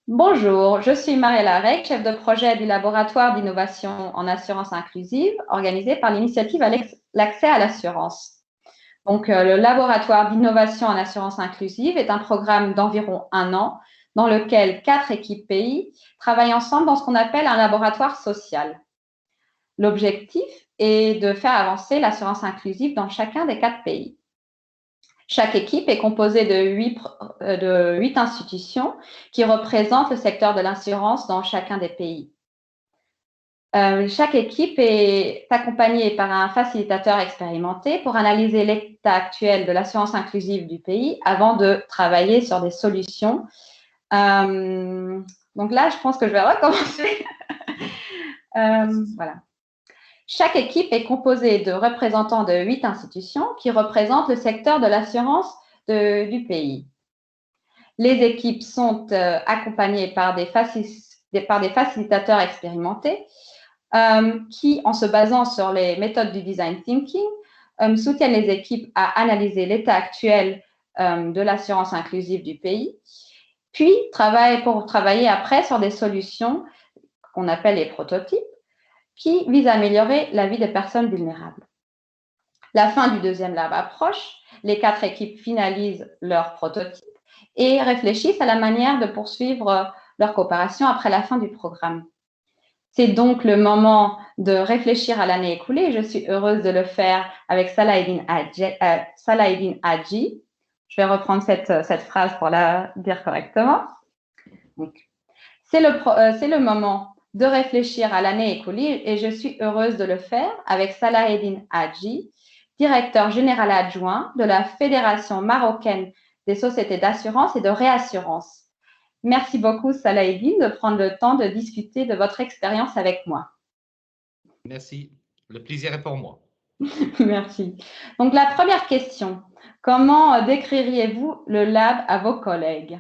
Bonjour, je suis Mariella Rey, chef de projet du laboratoire d'innovation en assurance inclusive organisé par l'initiative L'accès à l'assurance. Le laboratoire d'innovation en assurance inclusive est un programme d'environ un an dans lequel 4 équipes pays travaillent ensemble dans ce qu'on appelle un laboratoire social. L'objectif est de faire avancer l'assurance inclusive dans chacun des 4 pays. Chaque équipe est composée de 8 institutions qui représentent le secteur de l'assurance dans chacun des pays. Chaque équipe est accompagnée par un facilitateur expérimenté pour analyser l'état actuel de l'assurance inclusive du pays avant de travailler sur des solutions. Donc là, je pense que je vais recommencer. Voilà. Chaque équipe est composée de représentants de 8 institutions qui représentent le secteur de l'assurance du pays. Les équipes sont accompagnées par des facilitateurs expérimentés qui, en se basant sur les méthodes du design thinking, soutiennent les équipes à analyser l'état actuel de l'assurance inclusive du pays, puis travailler après sur des solutions qu'on appelle les prototypes, qui visent à améliorer la vie des personnes vulnérables. La fin du deuxième lab approche, les 4 équipes finalisent leurs prototypes et réfléchissent à la manière de poursuivre leur coopération après la fin du programme. C'est donc le moment de réfléchir à l'année écoulée. Je suis heureuse de le faire avec Salaheddine Hadji. Je vais reprendre cette phrase pour la dire correctement. C'est le moment de réfléchir à l'année écoulée et je suis heureuse de le faire avec Salaheddine Hadji, directeur général adjoint de la Fédération marocaine des sociétés d'assurance et de réassurance. Merci beaucoup, Salaheddine, de prendre le temps de discuter de votre expérience avec moi. Merci. Le plaisir est pour moi. Merci. Donc, la première question. Comment décririez-vous le lab à vos collègues?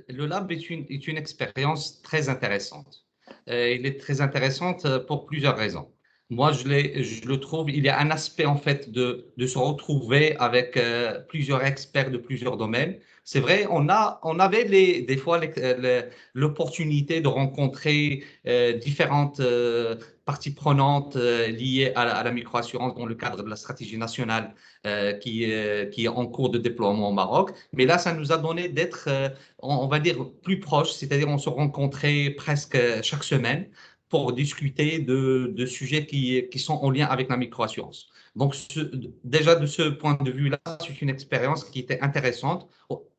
Le lab est une expérience très intéressante. Il est très intéressante pour plusieurs raisons. Moi, je le trouve, il y a un aspect en fait de se retrouver avec plusieurs experts de plusieurs domaines. C'est vrai, on avait des fois l'opportunité de rencontrer différentes parties prenantes liées à la microassurance dans le cadre de la stratégie nationale qui est en cours de déploiement au Maroc. Mais là, ça nous a donné d'être on va dire, plus proches, c'est-à-dire on se rencontrait presque chaque semaine pour discuter de sujets qui sont en lien avec la microassurance. Donc, déjà de ce point de vue-là, c'est une expérience qui était intéressante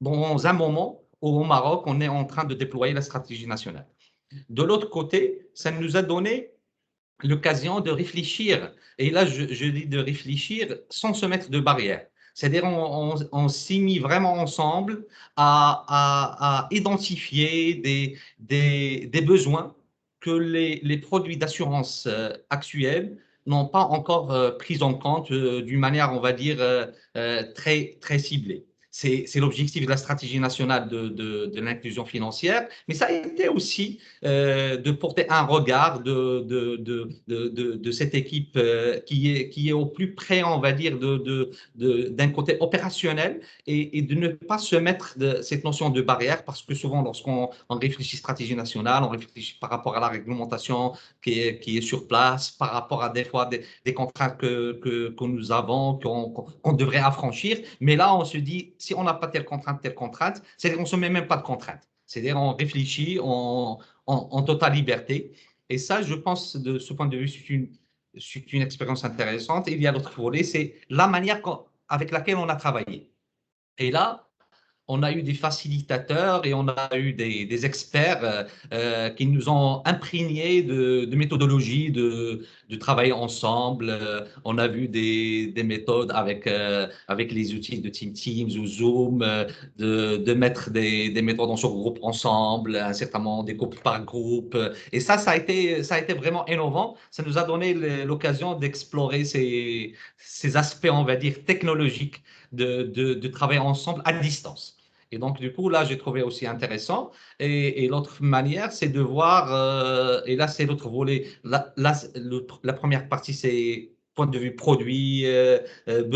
dans un moment où au Maroc, on est en train de déployer la stratégie nationale. De l'autre côté, ça nous a donné l'occasion de réfléchir, et là je dis de réfléchir sans se mettre de barrière. C'est-à-dire on s'est mis vraiment ensemble à identifier des besoins que les produits d'assurance actuels n'ont pas encore pris en compte d'une manière, on va dire, très ciblée. C'est l'objectif de la stratégie nationale de l'inclusion financière, mais ça a été aussi de porter un regard de cette équipe qui est au plus près, on va dire, d'un côté opérationnel et de ne pas se mettre de cette notion de barrière parce que souvent, lorsqu'on réfléchit stratégie nationale, on réfléchit par rapport à la réglementation qui est sur place, par rapport à des fois des contraintes que nous avons, qu'on devrait affranchir. Mais là, on se dit, si on n'a pas telle contrainte, c'est qu'on ne se met même pas de contrainte. C'est-à-dire, on réfléchit en totale liberté. Et ça, je pense, de ce point de vue, c'est une expérience intéressante. Et il y a l'autre volet, c'est la manière avec laquelle on a travaillé. Et là, on a eu des facilitateurs et on a eu des experts qui nous ont imprégnés de méthodologies de travailler ensemble. On a vu des méthodes avec les outils de Teams ou Zoom, de mettre des méthodes en surgroupe ensemble, un certain nombre, des groupes par groupe. Et ça a été vraiment innovant. Ça nous a donné l'occasion d'explorer ces aspects, on va dire, technologiques de travailler ensemble à distance. Et donc, du coup, là, j'ai trouvé aussi intéressant. Et l'autre manière, c'est de voir, et là, c'est l'autre volet. La première partie, c'est point de vue produit,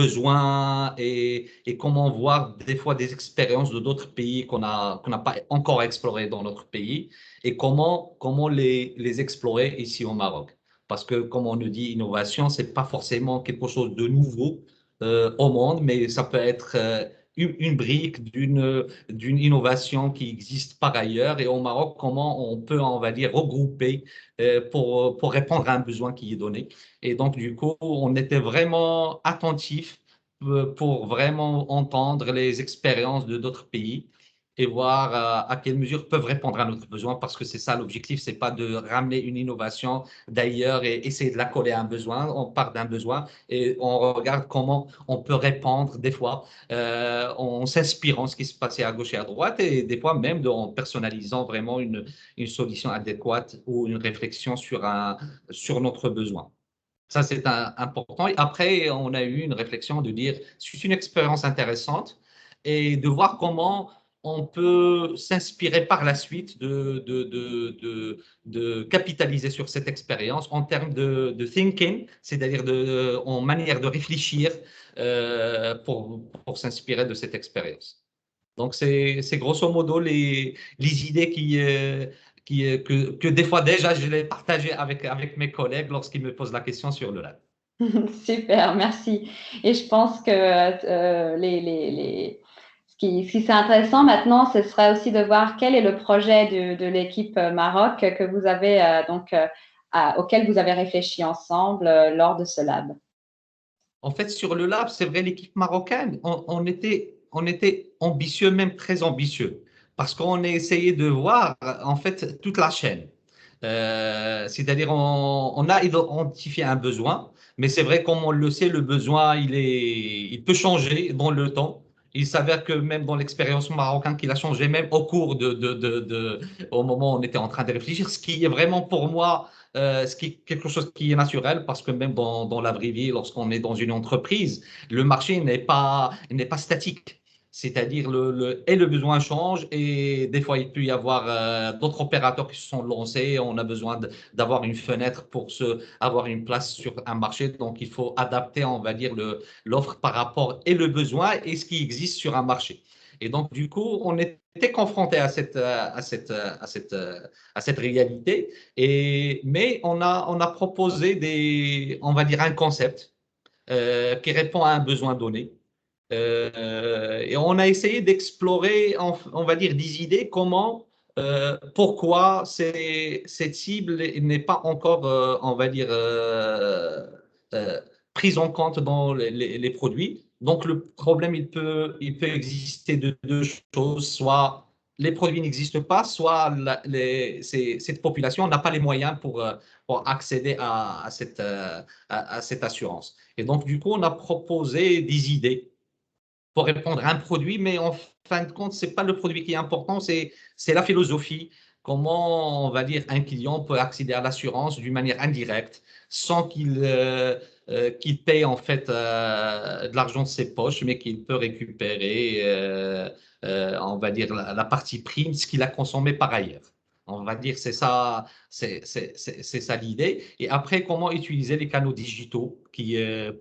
besoin et comment voir des fois des expériences de d'autres pays qu'on n'a pas encore exploré dans notre pays et comment les explorer ici au Maroc. Parce que, comme on nous dit, innovation, c'est pas forcément quelque chose de nouveau au monde, mais ça peut être une brique d'une innovation qui existe par ailleurs. Et au Maroc, comment on peut, on va dire, regrouper pour répondre à un besoin qui est donné. Et donc, du coup, on était vraiment attentif pour vraiment entendre les expériences de d'autres pays et voir à quelle mesure peuvent répondre à notre besoin, parce que c'est ça l'objectif, c'est pas de ramener une innovation d'ailleurs et essayer de la coller à un besoin. On part d'un besoin et on regarde comment on peut répondre des fois en s'inspirant de ce qui se passait à gauche et à droite et des fois même en personnalisant vraiment une solution adéquate ou une réflexion sur notre besoin. Ça, c'est important. Et après, on a eu une réflexion de dire, c'est une expérience intéressante et de voir comment on peut s'inspirer par la suite de capitaliser sur cette expérience en termes de thinking, c'est-à-dire en manière de réfléchir pour s'inspirer de cette expérience. Donc, c'est grosso modo les idées que des fois déjà je l'ai partagées avec mes collègues lorsqu'ils me posent la question sur le lab. Super, merci. Et je pense que ce qui c'est intéressant maintenant, ce serait aussi de voir quel est le projet de l'équipe Maroc que vous avez auquel vous avez réfléchi ensemble lors de ce lab. En fait, sur le lab, c'est vrai, l'équipe marocaine, on était ambitieux, même très ambitieux, parce qu'on a essayé de voir en fait toute la chaîne. C'est-à-dire, on a identifié un besoin, mais c'est vrai, comme on le sait, le besoin, il peut changer dans le temps. Il s'avère que même dans l'expérience marocaine, qu'il a changé même au cours au moment où on était en train de réfléchir, ce qui est vraiment pour moi ce qui est quelque chose qui est naturel parce que même dans la vraie vie, lorsqu'on est dans une entreprise, le marché n'est pas statique. C'est-à-dire et le besoin change et des fois il peut y avoir d'autres opérateurs qui se sont lancés. On a besoin d'avoir une fenêtre pour avoir une place sur un marché. Donc il faut adapter, on va dire, l'offre par rapport et le besoin et ce qui existe sur un marché. Et donc du coup, on était confronté à cette réalité. Mais on a proposé on va dire un concept qui répond à un besoin donné. Et on a essayé d'explorer, on va dire, des idées, pourquoi cette cible n'est pas encore, on va dire, euh, prise en compte dans les produits. Donc, le problème, il peut exister de deux choses, soit les produits n'existent pas, soit cette population n'a pas les moyens pour accéder à cette assurance. Et donc, du coup, on a proposé des idées pour répondre à un produit, mais en fin de compte, c'est pas le produit qui est important, c'est la philosophie. Comment, on va dire, un client peut accéder à l'assurance d'une manière indirecte sans qu'il paye en fait de l'argent de ses poches, mais qu'il peut récupérer, on va dire, la partie prime, ce qu'il a consommé par ailleurs. On va dire, c'est ça, c'est ça l'idée. Et après, comment utiliser les canaux digitaux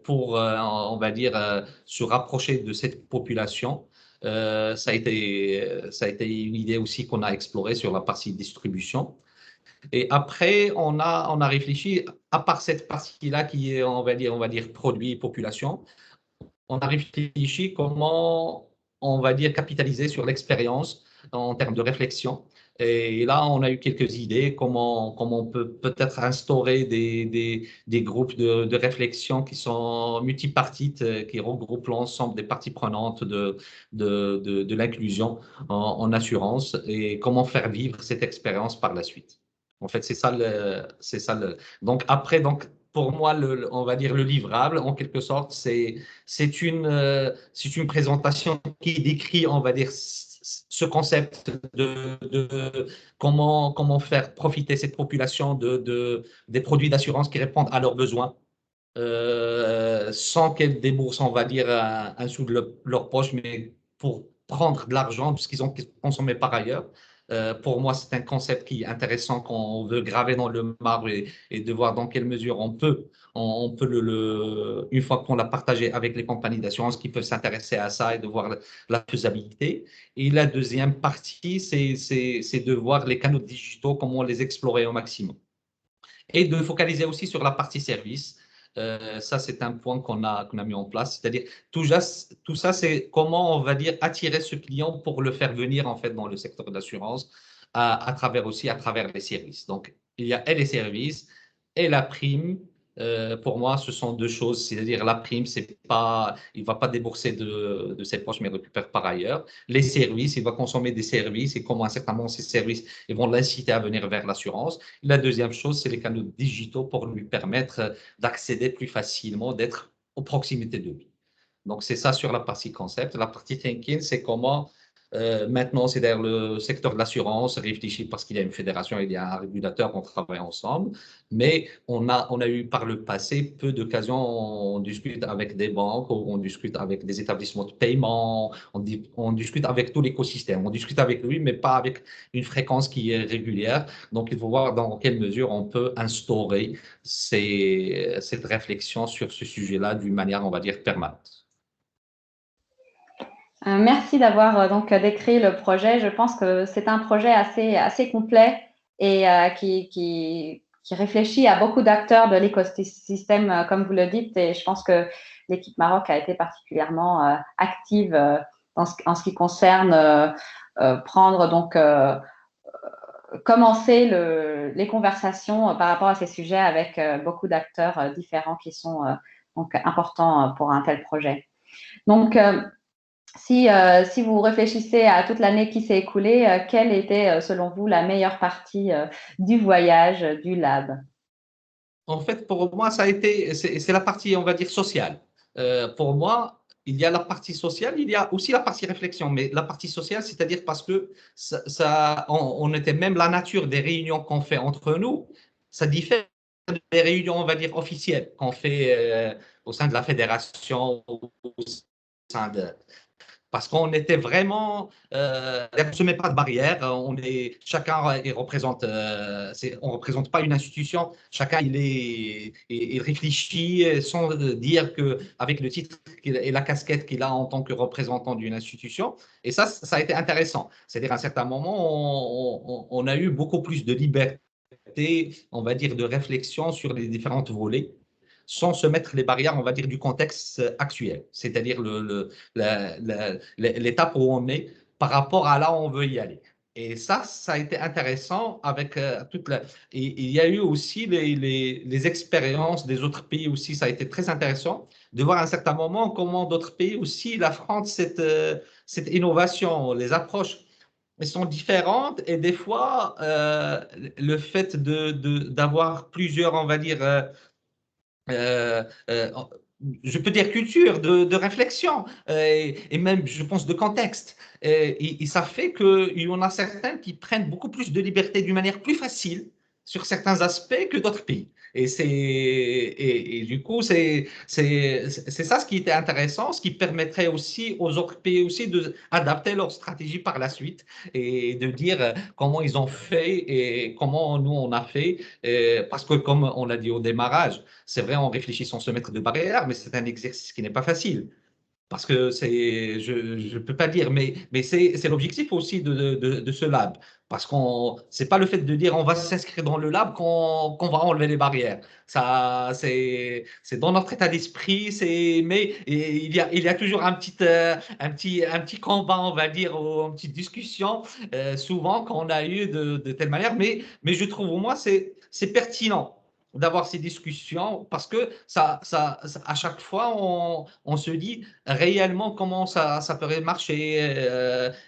pour, on va dire, se rapprocher de cette population. Ça a été une idée aussi qu'on a explorée sur la partie distribution. Et après, on a réfléchi, à part cette partie-là qui est, on va dire produit et population, on a réfléchi comment, on va dire, capitaliser sur l'expérience en termes de réflexion. Et là, on a eu quelques idées, comment on peut peut-être instaurer des groupes de réflexion qui sont multipartites, qui regroupent l'ensemble des parties prenantes de l'inclusion en assurance et comment faire vivre cette expérience par la suite. En fait, c'est ça donc après, donc, pour moi, on va dire le livrable, en quelque sorte, c'est une présentation qui décrit, on va dire, ce concept de comment faire profiter cette population des produits d'assurance qui répondent à leurs besoins sans qu'elles déboursent, on va dire, un sou de leur poche, mais pour prendre de l'argent, puisqu'ils ont consommé par ailleurs, Pour moi, c'est un concept qui est intéressant quand on veut graver dans le marbre et de voir dans quelle mesure on peut une fois qu'on l'a partagé avec les compagnies d'assurance qui peuvent s'intéresser à ça et de voir la faisabilité. Et la deuxième partie, c'est de voir les canaux digitaux, comment les explorer au maximum. Et de focaliser aussi sur la partie service. Ça, c'est un point qu'on a mis en place. C'est-à-dire, tout ça, c'est comment on va dire attirer ce client pour le faire venir en fait dans le secteur de l'assurance à travers aussi à travers les services. Donc, il y a et les services et la prime. Pour moi, ce sont deux choses. C'est-à-dire, la prime, c'est pas, il va pas débourser de ses poches, mais récupère par ailleurs. Les services, il va consommer des services et comment un certain nombre de ces services, ils vont l'inciter à venir vers l'assurance. La deuxième chose, c'est les canaux digitaux pour lui permettre d'accéder plus facilement, d'être aux proximité de lui. Donc, c'est ça sur la partie concept. La partie thinking, c'est comment maintenant, c'est derrière le secteur de l'assurance, réfléchit parce qu'il y a une fédération, il y a un régulateur, on travaille ensemble. Mais on a eu par le passé peu d'occasions, on discute avec des banques, on discute avec des établissements de paiement, on discute avec tout l'écosystème. On discute avec lui, mais pas avec une fréquence qui est régulière. Donc, il faut voir dans quelle mesure on peut instaurer cette réflexion sur ce sujet-là d'une manière, on va dire, permanente. Merci d'avoir donc décrit le projet. Je pense que c'est un projet assez complet et qui réfléchit à beaucoup d'acteurs de l'écosystème, comme vous le dites. Et je pense que l'équipe Maroc a été particulièrement active en ce qui concerne prendre donc commencer les conversations par rapport à ces sujets avec beaucoup d'acteurs différents qui sont donc importants pour un tel projet. Donc, si vous réfléchissez à toute l'année qui s'est écoulée, quelle était, selon vous, la meilleure partie du voyage du lab? En fait, pour moi, c'est la partie, on va dire, sociale. Pour moi, il y a la partie sociale, il y a aussi la partie réflexion. Mais la partie sociale, c'est-à-dire parce que on était même la nature des réunions qu'on fait entre nous, ça diffère des réunions, on va dire, officielles qu'on fait au sein de la fédération, au sein de, parce qu'on était vraiment, on ne se met pas de barrière, chacun il représente, on ne représente pas une institution, chacun il réfléchit sans dire que avec le titre et la casquette qu'il a en tant que représentant d'une institution. Et ça a été intéressant. C'est-à-dire, à un certain moment, on a eu beaucoup plus de liberté, on va dire, de réflexion sur les différentes volets sans se mettre les barrières, on va dire, du contexte actuel, c'est-à-dire l'étape où on est par rapport à là où on veut y aller. Et ça a été intéressant avec toute la… Et il y a eu aussi les expériences des autres pays aussi, ça a été très intéressant de voir à un certain moment comment d'autres pays aussi l'affrontent cette innovation, les approches. Elles sont différentes et des fois, le fait d'avoir plusieurs, on va dire, euh, euh, je peux dire culture, de réflexion et même, je pense, de contexte. Et ça fait qu'il y en a certains qui prennent beaucoup plus de liberté d'une manière plus facile sur certains aspects que d'autres pays. Et du coup, c'est ça ce qui était intéressant, ce qui permettrait aussi aux autres pays aussi d'adapter leur stratégie par la suite et de dire comment ils ont fait et comment nous on a fait. Parce que comme on l'a dit au démarrage, c'est vrai, on réfléchit sans se mettre de barrière, mais c'est un exercice qui n'est pas facile. Parce que je ne peux pas dire, mais c'est l'objectif aussi de ce lab. Parce qu'on, c'est pas le fait de dire on va s'inscrire dans le lab qu'on va enlever les barrières. Ça, c'est dans notre état d'esprit, mais il y a toujours un petit combat, on va dire, ou une petite discussion, souvent qu'on a eu de telle manière. Mais je trouve, moi, c'est pertinent d'avoir ces discussions parce que à chaque fois, on se dit réellement comment ça pourrait marcher.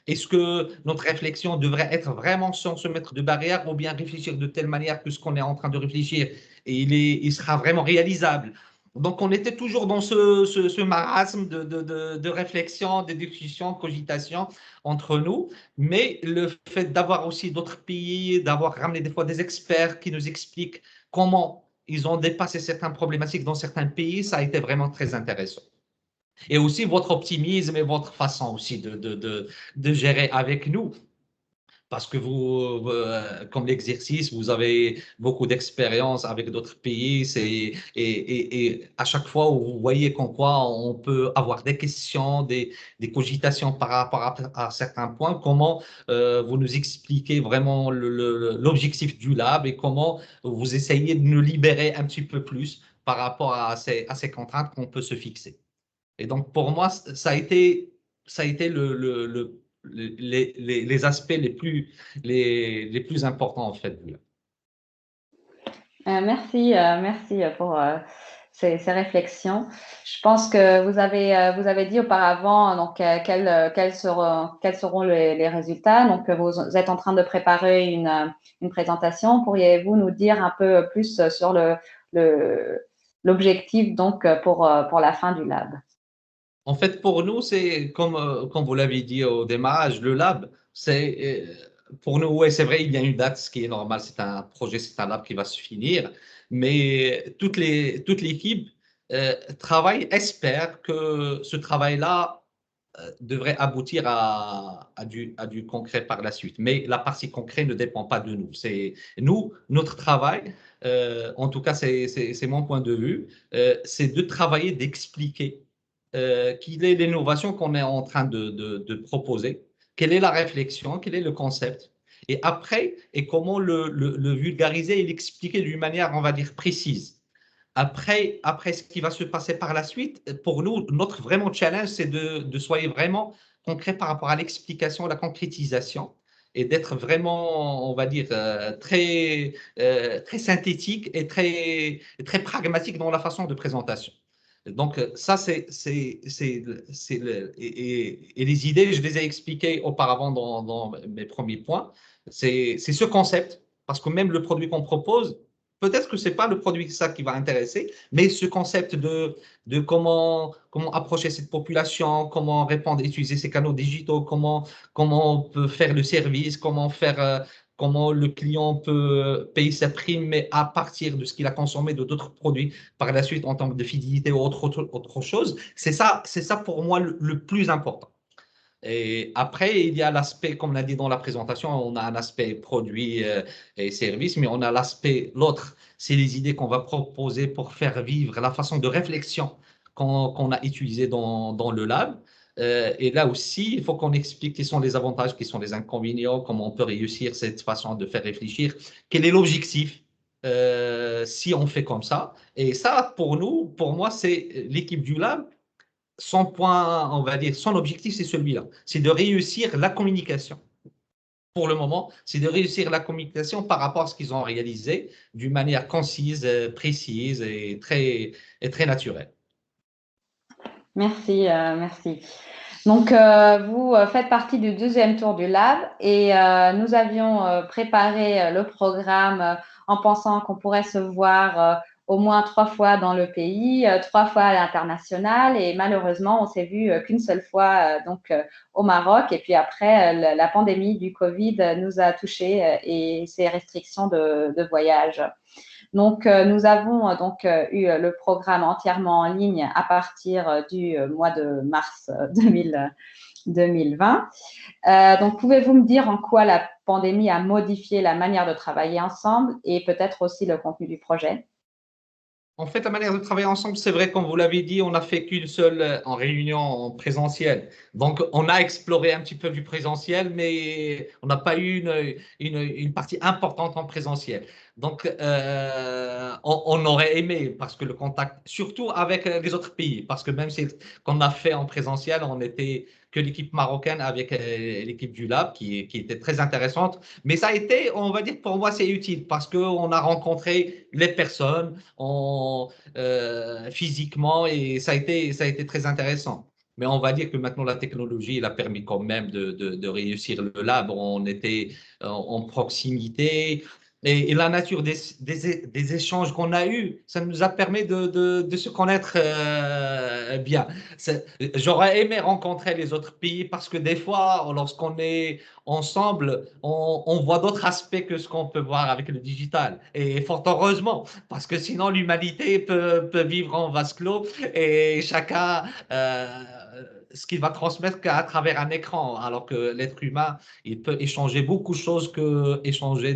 Est-ce que notre réflexion devrait être vraiment sans se mettre de barrière ou bien réfléchir de telle manière que ce qu'on est en train de réfléchir, et il sera vraiment réalisable. Donc, on était toujours dans ce marasme de réflexion, de discussion, cogitation entre nous. Mais le fait d'avoir aussi d'autres pays, d'avoir ramené des fois des experts qui nous expliquent comment ils ont dépassé certaines problématiques dans certains pays, ça a été vraiment très intéressant. Et aussi votre optimisme et votre façon aussi de gérer avec nous. parce que vous, comme l'exercice, vous avez beaucoup d'expérience avec d'autres pays. Et à chaque fois, vous voyez qu'en quoi on peut avoir des questions, des cogitations par rapport à certains points. Comment vous nous expliquez vraiment l'objectif du lab et comment vous essayez de nous libérer un petit peu plus par rapport à ces contraintes qu'on peut se fixer. Et donc, pour moi, ça a été les aspects les plus importants, en fait. Merci, merci pour ces réflexions. Je pense que vous avez dit auparavant donc, quels seront les résultats. Donc, vous êtes en train de préparer une présentation. Pourriez-vous nous dire un peu plus sur l'objectif donc, pour la fin du lab? En fait, pour nous, c'est comme vous l'avez dit au démarrage, le lab, c'est pour nous, ouais, c'est vrai, il y a une date, ce qui est normal, c'est un projet, c'est un lab qui va se finir, mais toute l'équipe travaille, espère que ce travail-là devrait aboutir à du concret par la suite. Mais la partie concrète ne dépend pas de nous. C'est nous, notre travail, en tout cas, c'est mon point de vue, c'est de travailler, d'expliquer quelle est l'innovation qu'on est en train de proposer, quelle est la réflexion, quel est le concept, et après, et comment le vulgariser et l'expliquer d'une manière, on va dire, précise. Après, ce qui va se passer par la suite, pour nous, notre vraiment challenge, c'est de soyez vraiment concret par rapport à l'explication, la concrétisation, et d'être vraiment, on va dire, très synthétique et très pragmatique dans la façon de présentation. Donc, ça, et les idées, je les ai expliquées auparavant dans mes premiers points. C'est ce concept, parce que même le produit qu'on propose, peut-être que ce n'est pas le produit ça qui va intéresser, mais ce concept de comment approcher cette population, comment répondre, utiliser ces canaux digitaux, comment on peut faire le service, comment le client peut payer sa prime, mais à partir de ce qu'il a consommé de d'autres produits par la suite en termes de fidélité ou autre chose. C'est ça pour moi le plus important. Et après, il y a l'aspect, comme on a dit dans la présentation, on a un aspect produit et service, mais on a l'autre, c'est les idées qu'on va proposer pour faire vivre la façon de réflexion qu'on a utilisée dans le lab. Et là aussi, il faut qu'on explique quels sont les avantages, quels sont les inconvénients, comment on peut réussir cette façon de faire réfléchir, quel est l'objectif si on fait comme ça. Et ça, pour nous, pour moi, c'est l'équipe du lab son point, on va dire, son objectif, c'est celui-là, c'est de réussir la communication. Pour le moment, c'est de réussir la communication par rapport à ce qu'ils ont réalisé d'une manière concise, précise et très naturelle. Merci, merci. Donc, vous faites partie du deuxième tour du lab et nous avions préparé le programme en pensant qu'on pourrait se voir au moins 3 fois dans le pays, 3 fois à l'international et malheureusement, on s'est vu qu'une seule fois au Maroc et puis après, la pandémie du Covid nous a touchés et ces restrictions de voyage. Donc, nous avons eu le programme entièrement en ligne à partir du mois de mars 2020. Donc, pouvez-vous me dire en quoi la pandémie a modifié la manière de travailler ensemble et peut-être aussi le contenu du projet? En fait, la manière de travailler ensemble, c'est vrai, comme vous l'avez dit, on n'a fait qu'une seule en réunion en présentiel. Donc, on a exploré un petit peu du présentiel, mais on n'a pas eu une partie importante en présentiel. Donc, on aurait aimé, parce que le contact, surtout avec les autres pays, parce que même si qu'on a fait en présentiel, on était que l'équipe marocaine avec l'équipe du Lab, qui était très intéressante. Mais ça a été, on va dire, pour moi, c'est utile, parce qu'on a rencontré les personnes, physiquement et ça a été très intéressant. Mais on va dire que maintenant la technologie elle a permis quand même de réussir le lab. On était en proximité et la nature des échanges qu'on a eus, ça nous a permis de se connaître bien. J'aurais aimé rencontrer les autres pays parce que des fois, lorsqu'on est ensemble, on voit d'autres aspects que ce qu'on peut voir avec le digital. Et fort heureusement, parce que sinon l'humanité peut vivre en vase clos et chacun ce qu'il va transmettre qu'à travers un écran, alors que l'être humain, il peut échanger beaucoup de choses que échanger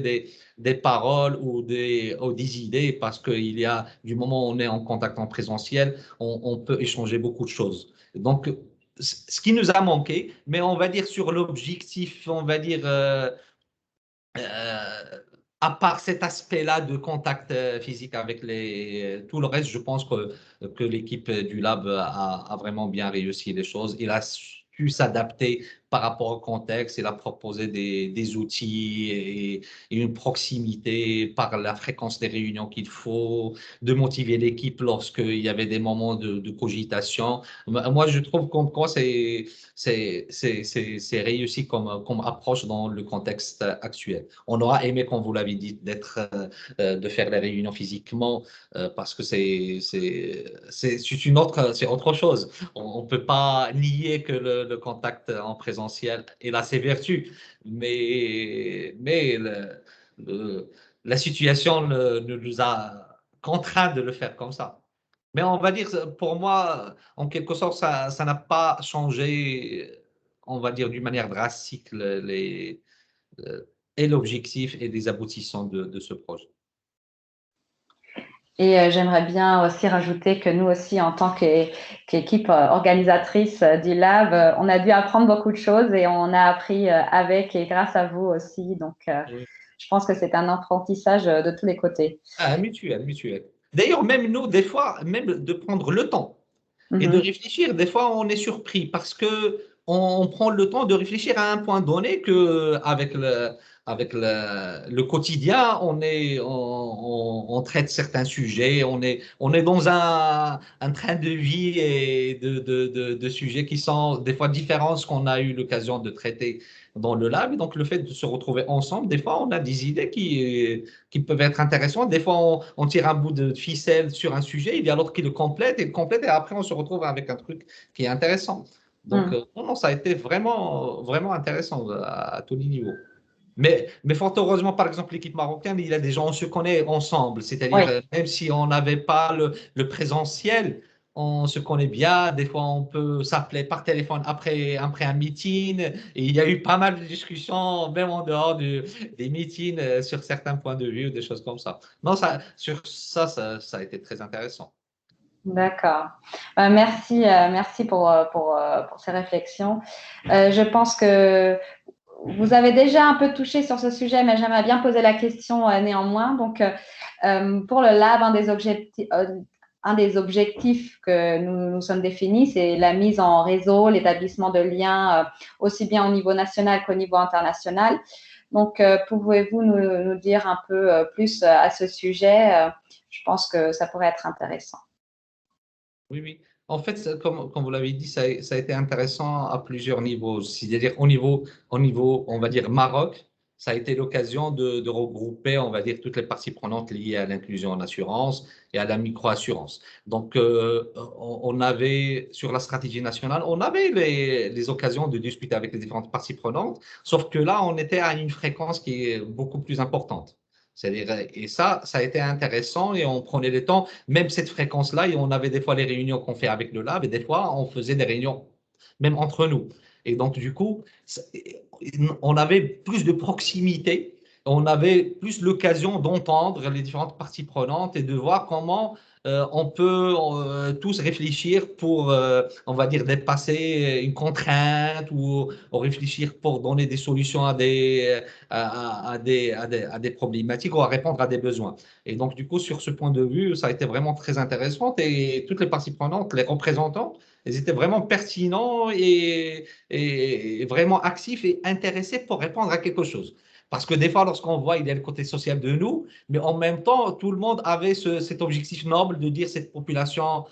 des paroles ou des idées, parce qu'il y a, du moment où on est en contact en présentiel, on peut échanger beaucoup de choses. Donc, ce qui nous a manqué, mais on va dire sur l'objectif, on va dire, euh, à part cet aspect-là de contact physique avec tout le reste, je pense que l'équipe du Lab a vraiment bien réussi les choses. Il a su s'adapter par rapport au contexte. Il a proposé des outils et une proximité par la fréquence des réunions qu'il faut, de motiver l'équipe lorsqu'il y avait des moments de cogitation. Moi, je trouve comme quoi c'est réussi comme approche dans le contexte actuel. On aura aimé, comme vous l'avez dit, de faire les réunions physiquement parce que c'est autre chose. On ne peut pas nier que le contact en présentiel il a ses vertus, mais le- la situation nous a contraints de le faire comme ça. Mais on va dire, pour moi, en quelque sorte, ça n'a pas changé, on va dire, d'une manière drastique et l'objectif et les aboutissants de ce projet. Et j'aimerais bien aussi rajouter que nous aussi, en tant qu'équipe organisatrice du Lab, on a dû apprendre beaucoup de choses et on a appris avec et grâce à vous aussi. Donc, Oui. je pense que c'est un apprentissage de tous les côtés. Ah, mutuel, mutuel. D'ailleurs, même nous, des fois, même de prendre le temps et de Mhm. réfléchir, des fois, on est surpris parce que on prend le temps de réfléchir à un point donné que avec le quotidien, on traite certains sujets, on est dans un train de vie et de sujets qui sont des fois différents de ce qu'on a eu l'occasion de traiter dans le lab. Et donc, le fait de se retrouver ensemble, des fois, on a des idées qui peuvent être intéressantes. Des fois, on tire un bout de ficelle sur un sujet, il y a l'autre qui le complète, et après, on se retrouve avec un truc qui est intéressant. Donc, Mhm. non, non, ça a été vraiment, vraiment intéressant à tous les niveaux. Mais fort heureusement, par exemple, l'équipe marocaine, il y a des gens, on se connaît ensemble. Oui. C'est-à-dire, même si on n'avait pas le présentiel, on se connaît bien. Des fois, on peut s'appeler par téléphone après un meeting. Et il y a eu pas mal de discussions, même en dehors des meetings, sur certains points de vue, des choses comme ça. Non, sur ça a été très intéressant. D'accord. Merci, merci pour ces réflexions. Je pense que vous avez déjà un peu touché sur ce sujet, mais j'aimerais bien poser la question néanmoins. Donc, pour le lab, un des objectifs que nous nous sommes définis, c'est la mise en réseau, l'établissement de liens aussi bien au niveau national qu'au niveau international. Donc, pouvez-vous nous dire un peu plus à ce sujet? Je pense que ça pourrait être intéressant. Oui, oui. En fait, comme vous l'avez dit, ça a été intéressant à plusieurs niveaux. C'est-à-dire au niveau, on va dire, Maroc, ça a été l'occasion de regrouper, on va dire, toutes les parties prenantes liées à l'inclusion en assurance et à la micro-assurance. Donc, on avait, sur la stratégie nationale, on avait les occasions de discuter avec les différentes parties prenantes, sauf que là, on était à une fréquence qui est beaucoup plus importante. C'est-à-dire, et ça a été intéressant et on prenait le temps, même cette fréquence-là, et on avait des fois les réunions qu'on fait avec le lab, et des fois, on faisait des réunions même entre nous. Et donc, du coup, on avait plus de proximité, on avait plus l'occasion d'entendre les différentes parties prenantes et de voir comment on peut tous réfléchir pour, on va dire, dépasser une contrainte ou réfléchir pour donner des solutions à des problématiques ou à répondre à des besoins. Et donc, du coup, sur ce point de vue, ça a été vraiment très intéressant et toutes les parties prenantes, les représentants, ils étaient vraiment pertinents et vraiment actifs et intéressés pour répondre à quelque chose. Parce que des fois, lorsqu'on voit, il y a le côté social de nous, mais en même temps, tout le monde avait cet objectif noble de dire cette population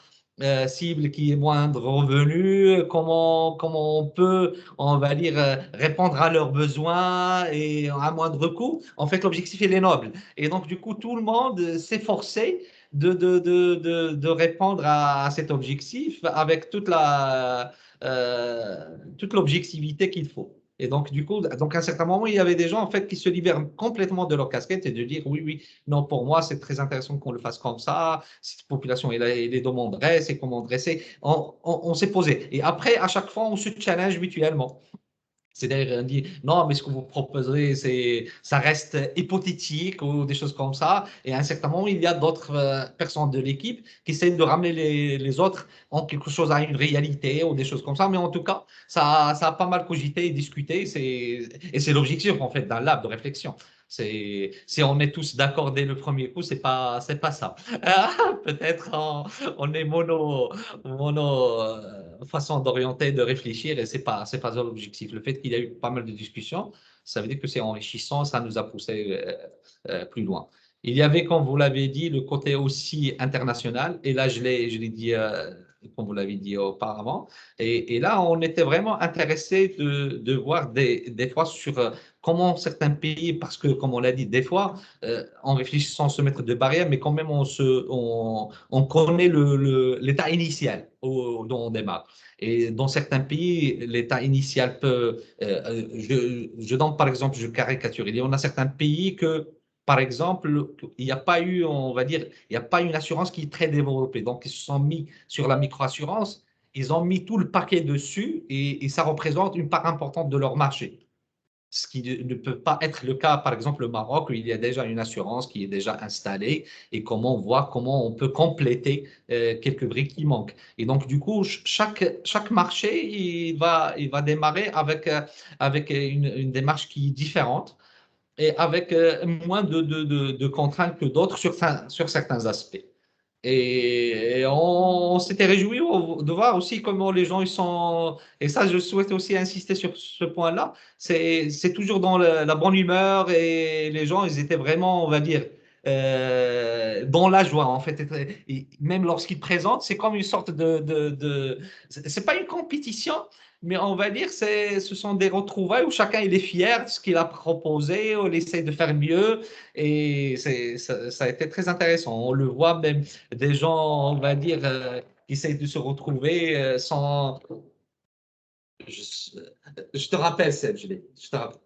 cible qui est moindre revenu, comment on peut, on va dire, répondre à leurs besoins et à moindre coût. En fait, l'objectif, il est noble. Et donc, du coup, tout le monde s'efforçait de répondre à cet objectif avec toute l'objectivité qu'il faut. Et donc, du coup, donc à un certain moment, il y avait des gens en fait qui se libèrent complètement de leur casquette et de dire oui, oui, non, pour moi, c'est très intéressant qu'on le fasse comme ça. Cette population, elle les demanderait, c'est comment dresser. On s'est posé. Et après, à chaque fois, on se challenge mutuellement. C'est-à-dire, on dit non, mais ce que vous proposez, ça reste hypothétique ou des choses comme ça. Et à un certain moment, il y a d'autres personnes de l'équipe qui essaient de ramener les autres en quelque chose à une réalité ou des choses comme ça. Mais en tout cas, ça a pas mal cogité et discuté. Et c'est l'objectif, en fait, d'un lab de réflexion. Si on est tous d'accord dès le premier coup, c'est pas ça. Peut-être on est mono façon d'orienter, de réfléchir, et c'est pas ça l'objectif. Le fait qu'il y a eu pas mal de discussions, ça veut dire que c'est enrichissant, ça nous a poussé plus loin. Il y avait, comme vous l'avez dit, le côté aussi international, et là, je l'ai dit, comme vous l'avez dit auparavant, et là, on était vraiment intéressé de voir des fois sur comment certains pays, parce que, comme on l'a dit, des fois, en réfléchissant se mettre de barrières, mais quand même, on connaît l'état initial dont on démarre. Et dans certains pays, l'état initial peut. Je donne par exemple, je caricature. Il y en a certains pays que, par exemple, il n'y a pas eu, on va dire, il n'y a pas une assurance qui est très développée. Donc, ils se sont mis sur la microassurance, ils ont mis tout le paquet dessus et ça représente une part importante de leur marché. Ce qui ne peut pas être le cas, par exemple, au Maroc, où il y a déjà une assurance qui est déjà installée et comment on voit comment on peut compléter quelques briques qui manquent. Et donc, du coup, chaque marché, il va démarrer avec une démarche qui est différente et avec moins de contraintes que d'autres sur certains aspects. Et on s'était réjoui de voir aussi comment les gens ils sont. Et ça, je souhaite aussi insister sur ce point-là. C'est toujours dans la bonne humeur et les gens, ils étaient vraiment, on va dire, dans la joie. En fait, et même lorsqu'ils présentent, c'est comme une sorte c'est pas une compétition, mais on va dire ce sont des retrouvailles où chacun il est fier de ce qu'il a proposé, on essaie de faire mieux. Et ça a été très intéressant. On le voit même des gens, on va dire, qui essayent de se retrouver sans. Je, je te rappelle, Seb, je te rappelle.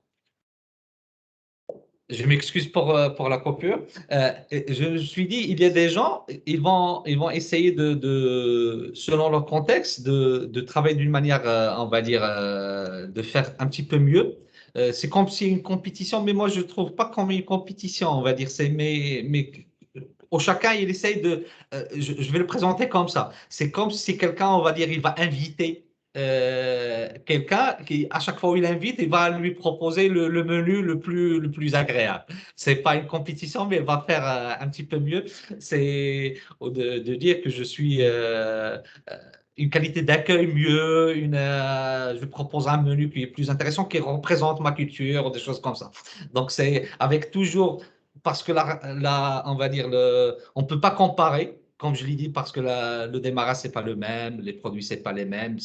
Je m'excuse pour la coupure. Je me suis dit, il y a des gens, ils vont essayer selon leur contexte, de travailler d'une manière, on va dire, de faire un petit peu mieux. C'est comme si une compétition, mais moi, je ne trouve pas comme une compétition, on va dire. Mais au chacun, il essaye je vais le présenter comme ça. C'est comme si quelqu'un, on va dire, il va inviter quelqu'un qui, à chaque fois où il invite, il va lui proposer le menu le plus agréable. C'est pas une compétition, mais il va faire un petit peu mieux. C'est de dire que je suis une qualité d'accueil mieux, je propose un menu qui est plus intéressant, qui représente ma culture, des choses comme ça. Donc, c'est avec toujours, parce que on va dire, on ne peut pas comparer, comme je l'ai dit, parce que le démarrage, c'est pas le même, les produits, c'est pas les mêmes,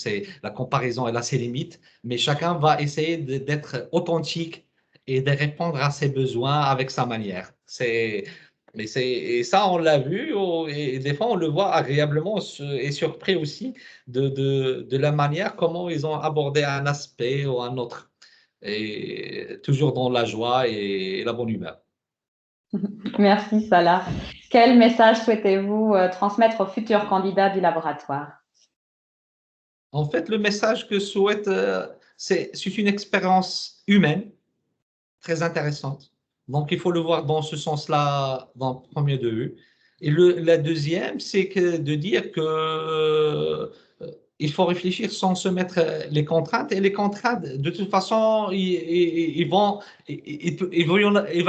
la comparaison, elle a ses limites, mais chacun va essayer d'être authentique et de répondre à ses besoins avec sa manière. Et ça, on l'a vu, et des fois, on le voit agréablement et surpris aussi de la manière comment ils ont abordé un aspect ou un autre. Et toujours dans la joie et la bonne humeur. Merci, Salah. Quel message souhaitez-vous transmettre aux futurs candidats du laboratoire? En fait, le message que je souhaite, c'est une expérience humaine très intéressante. Donc, il faut le voir dans ce sens-là, dans le premier de vue. Et la deuxième, c'est de dire que il faut réfléchir sans se mettre les contraintes. Et les contraintes, de toute façon, il va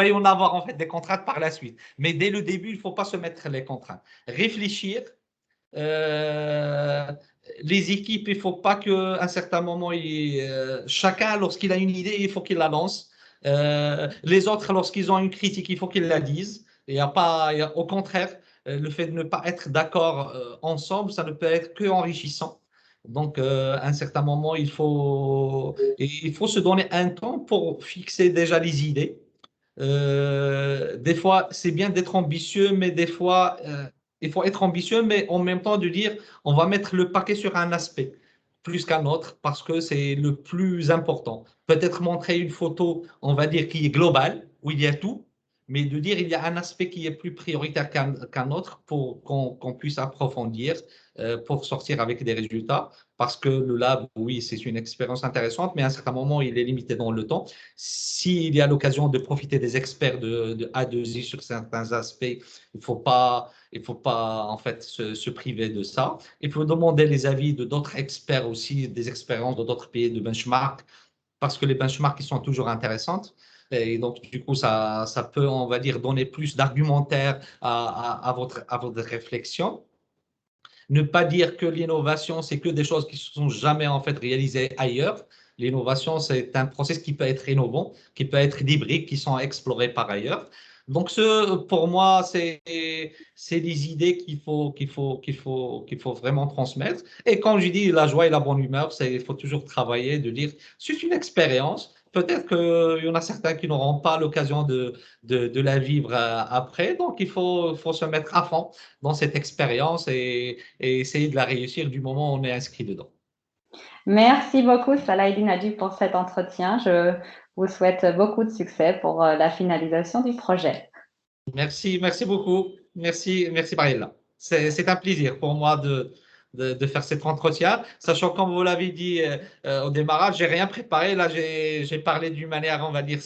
y en avoir en fait des contraintes par la suite. Mais dès le début, il ne faut pas se mettre les contraintes. Réfléchir. Euh, les équipes, il ne faut pas qu'à un certain moment, chacun, lorsqu'il a une idée, il faut qu'il la lance. Les autres, lorsqu'ils ont une critique, il faut qu'ils la disent. Au contraire, le fait de ne pas être d'accord ensemble, ça ne peut être que enrichissant. Donc, à un certain moment, il faut se donner un temps pour fixer déjà les idées. Des fois, c'est bien d'être ambitieux, mais des fois, il faut être ambitieux, mais en même temps de dire, on va mettre le paquet sur un aspect. plus qu'un autre parce que c'est le plus important. Peut-être montrer une photo, on va dire, qui est globale, où il y a tout, mais de dire il y a un aspect qui est plus prioritaire qu'un autre pour qu'on puisse approfondir, pour sortir avec des résultats. Parce que le lab, oui, c'est une expérience intéressante, mais à un certain moment, il est limité dans le temps. S'il y a l'occasion de profiter des experts de A2I sur certains aspects, il faut pas en fait se priver de ça. Il faut demander les avis de d'autres experts aussi, des expériences de d'autres pays de benchmark, parce que les benchmarks ils sont toujours intéressantes. Et donc, du coup, ça peut, on va dire, donner plus d'argumentaire à votre réflexion. Ne pas dire que l'innovation, c'est que des choses qui ne sont jamais en fait réalisées ailleurs. L'innovation, c'est un process qui peut être innovant, qui peut être hybride, qui sont explorés par ailleurs. Donc, pour moi, c'est des idées qu'il faut vraiment transmettre. Et quand je dis la joie et la bonne humeur, il faut toujours travailler, de dire, c'est une expérience. Peut-être qu'il y en a certains qui n'auront pas l'occasion de la vivre après. Donc, faut se mettre à fond dans cette expérience et essayer de la réussir du moment où on est inscrit dedans. Merci beaucoup, Salah Eddine Hadji, pour cet entretien. Je vous souhaite beaucoup de succès pour la finalisation du projet. Merci beaucoup. Merci Mariella. C'est un plaisir pour moi de faire cet entretien, sachant comme vous l'avez dit au démarrage, j'ai rien préparé. Là, j'ai parlé d'une manière, on va dire,